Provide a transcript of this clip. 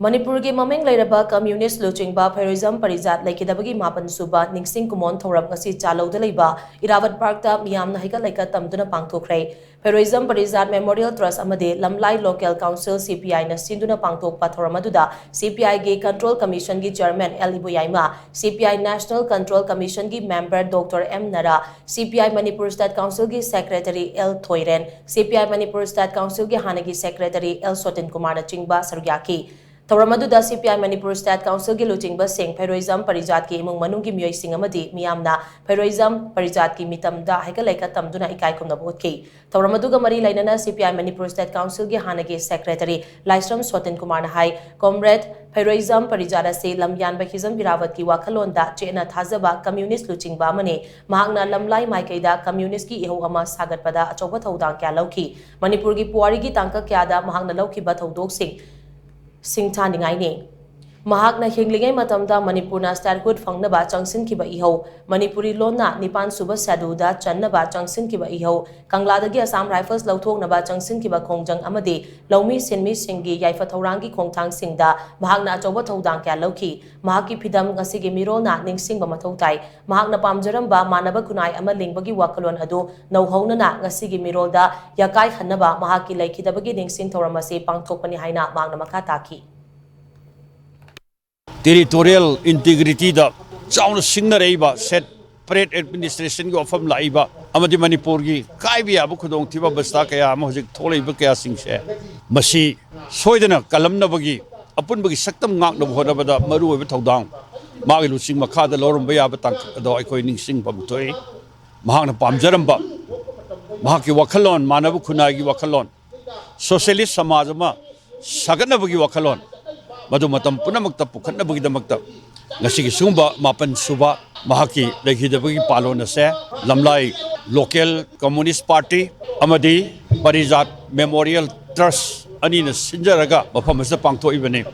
Manipur के MAMING LEIRABA Communist LUCHINGBA Pheiroijam Parijat Leikhidabagi Mapan Shuba Ningshing Kumon Thouram ngasi CHALOU da LEIBA IRAWAT Park ta MEEYAM na HEIKAT LEIKAT TAMDUNA Pangthokkhre Pheiroijam Parijat Memorial Trust amade Lamlai Local Council CPI na sinduna Pangthokpa Thouram aduda CPI ge Control Commission gi Chairman LEIBA CPI National Control Commission gi Member Dr. M Nara CPI Manipur State Council gi Secretary L Thoiren CPI Manipur State Council gi Hanagi Secretary L Sotin Kumar na chingba sarugyaki Thouram aduda CPI Manipur State Council gi Luchingba Singh Pheiroijam Parijat ki imung manung gi miyoi sing amadi miyamna Pheiroijam Parijat ki mitamda HEIKAT LEIKAT TAMDUNA ikai khumna botki Thouram aduga mari lainana CPI Manipur State Council gi hanagi Secretary Laisram Sotin Kumar na hai Comrade Pheiroijam Parijat ase lamyan bakhizam IRAWAT ki wakhalonda chena thazaba Communist Luchingba mane mahakna lamlai maikaida Communist ki ihau ama sagatpada achoba thodang kya lauki Manipur gi puari gi tangka kya da mahakna laukiba thodok sing Ningaini. Mahakna hinglingai matamda Manipurna statehood fangnaba changsin kiba ihau Manipuri lona nipan suba saduda channaba changsin kiba ihau Kangladagi Assam Rifles lauthoknaba changsin kiba khongjang amadi laumi sinmi singgi yaifa thaurangi khongthang singda mahakna achoba thodang kya lauki mahaki phidam ngasigi mirolna ningsingba mathautai mahakna pamjaramba manaba kunai ama lingbagi wakalon adu nauhaunana ngasigi mirolda yakai khanaba mahaki leikhidabagi ningsing thouram ase pangthokpani haina mahakna makha taki Territorial integrity da chauna singna reiba separate administration gi ofam laiba amadi Manipur gi kaibi abu khudong thiba basta kaya am hojik tholeiba kaya singse masi soidana kalamna bagi apun bagi saktam ngak no hoda bada maru oiba thodang magi luching makha da lorum baya ba tang do ikoi ningsing bam toi mahakna pamjaramba mahaki wakhalon manabu khunai gi wakhalon socialist samaj ma sagatna bagi wakhalon Madu matam punamakta pukhatna bagidamagta ngasigi sumba mapan suba mahaki leikhidabagi palona se lamlai local communist party amadi Parijat Memorial Trust ani na sinjaraga mafam asa pangthoibane